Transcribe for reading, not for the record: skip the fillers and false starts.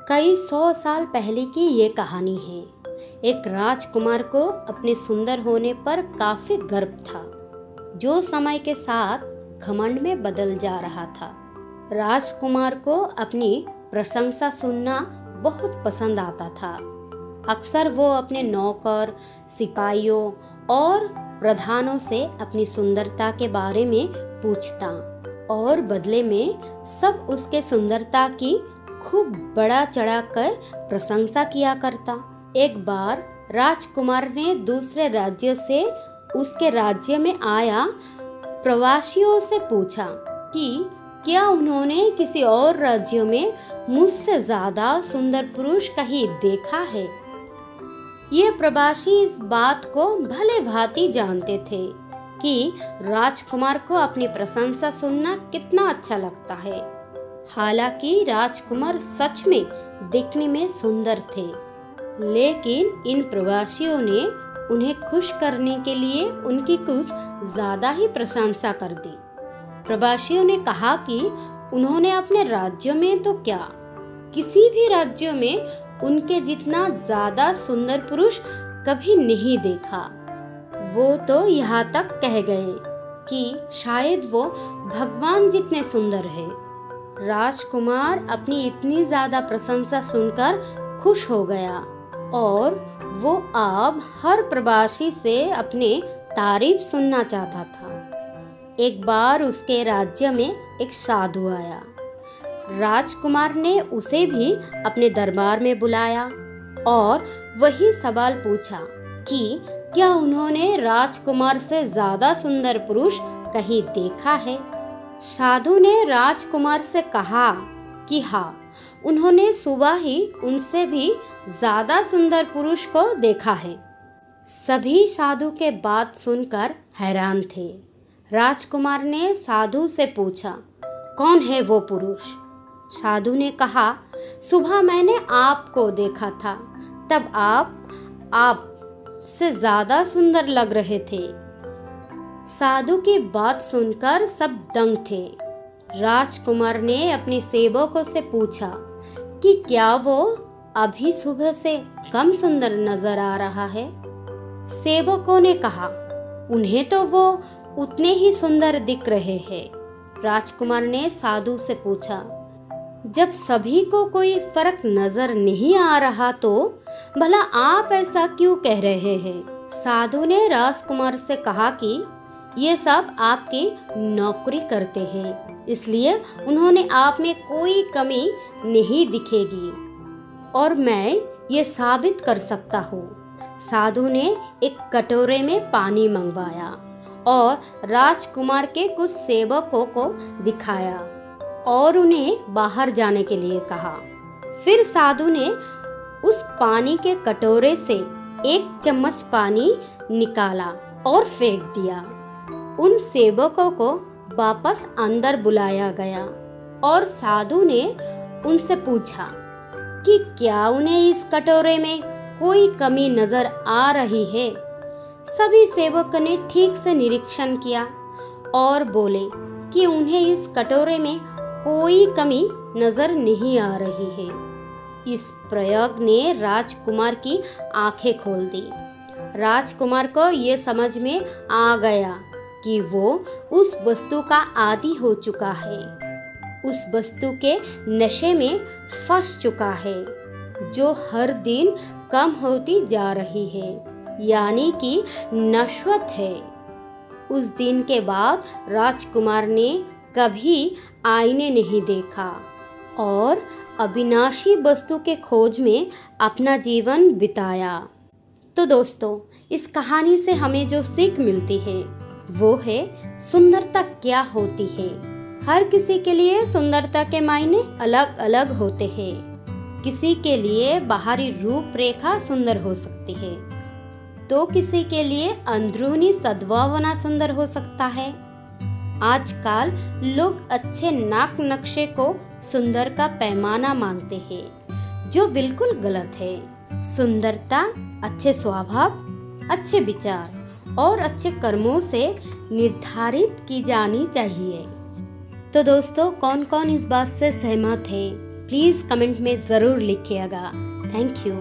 कई 100 साल पहले की ये कहानी है। एक राजकुमार को अपने सुंदर होने पर काफी गर्व था, जो समय के साथ घमंड में बदल जा रहा था। राजकुमार को अपनी प्रशंसा सुनना बहुत पसंद आता था। अक्सर वो अपने नौकर, सिपाहियों और प्रधानों से अपनी सुंदरता के बारे में पूछता और बदले में सब उसके सुंदरता की खूब बड़ा चढ़ाकर प्रशंसा किया करता। एक बार राजकुमार ने दूसरे राज्य से उसके राज्य में आया प्रवासियों से पूछा कि क्या उन्होंने किसी और राज्य में मुझसे ज्यादा सुंदर पुरुष कहीं देखा है। ये प्रवासी इस बात को भले भांति जानते थे कि राजकुमार को अपनी प्रशंसा सुनना कितना अच्छा लगता है। हालांकि राजकुमार सच में दिखने में सुंदर थे, लेकिन इन प्रवासियों ने उन्हें खुश करने के लिए उनकी कुछ ज्यादा ही प्रशंसा कर दी। प्रवासियों ने कहा कि उन्होंने अपने राज्य में तो क्या, किसी भी राज्य में उनके जितना ज्यादा सुंदर पुरुष कभी नहीं देखा। वो तो यहाँ तक कह गए कि शायद वो भगवान जितने सुंदर है। राजकुमार अपनी इतनी ज्यादा प्रशंसा सुनकर खुश हो गया और वो अब हर प्रवासी से अपने तारीफ सुनना चाहता था। एक बार उसके राज्य में एक साधु आया। राजकुमार ने उसे भी अपने दरबार में बुलाया और वही सवाल पूछा कि क्या उन्होंने राजकुमार से ज्यादा सुंदर पुरुष कहीं देखा है। साधु ने राजकुमार से कहा कि हाँ, उन्होंने सुबह ही उनसे भी ज्यादा सुंदर पुरुष को देखा है। सभी साधु के बात सुनकर हैरान थे। राजकुमार ने साधु से पूछा, कौन है वो पुरुष। साधु ने कहा, सुबह मैंने आपको देखा था, तब आप से ज्यादा सुंदर लग रहे थे। साधु की बात सुनकर सब दंग थे। राजकुमार ने अपने सेवकों से पूछा कि क्या वो अभी सुबह से कम सुंदर नजर आ रहा है। सेवकों ने कहा, उन्हें तो वो उतने ही सुंदर दिख रहे हैं। राजकुमार ने साधु से पूछा, जब सभी को कोई फर्क नजर नहीं आ रहा तो भला आप ऐसा क्यों कह रहे हैं। साधु ने राजकुमार से कहा कि ये सब आपकी नौकरी करते हैं, इसलिए उन्होंने आप में कोई कमी नहीं दिखेगी और मैं ये साबित कर सकता हूँ। साधु ने एक कटोरे में पानी मंगवाया और राजकुमार के कुछ सेवकों को दिखाया और उन्हें बाहर जाने के लिए कहा। फिर साधु ने उस पानी के कटोरे से 1 चम्मच पानी निकाला और फेंक दिया। उन सेवकों को वापस अंदर बुलाया गया और साधु ने उनसे पूछा कि क्या उन्हें इस कटोरे में कोई कमी नजर आ रही है। सभी सेवकों ने ठीक से निरीक्षण किया और बोले कि उन्हें इस कटोरे में कोई कमी नजर नहीं आ रही है। इस प्रयोग ने राजकुमार की आंखें खोल दी। राजकुमार को ये समझ में आ गया कि वो उस वस्तु का आदी हो चुका है, उस वस्तु के नशे में फंस चुका है जो हर दिन कम होती जा रही है, यानी कि नश्वत है। उस दिन के बाद राजकुमार ने कभी आईने नहीं देखा और अविनाशी वस्तु के खोज में अपना जीवन बिताया। तो दोस्तों, इस कहानी से हमें जो सीख मिलती है वो है सुंदरता क्या होती है। हर किसी के लिए सुंदरता के मायने अलग अलग होते हैं। किसी के लिए बाहरी रूपरेखा सुंदर हो सकती है तो किसी के लिए अंदरूनी सद्भावना सुंदर हो सकता है। आजकल लोग अच्छे नाक नक्शे को सुंदर का पैमाना मानते हैं, जो बिल्कुल गलत है। सुंदरता अच्छे स्वभाव, अच्छे विचार और अच्छे कर्मों से निर्धारित की जानी चाहिए। तो दोस्तों, कौन कौन इस बात से सहमत है प्लीज़ कमेंट में ज़रूर लिखिएगा। Thank you.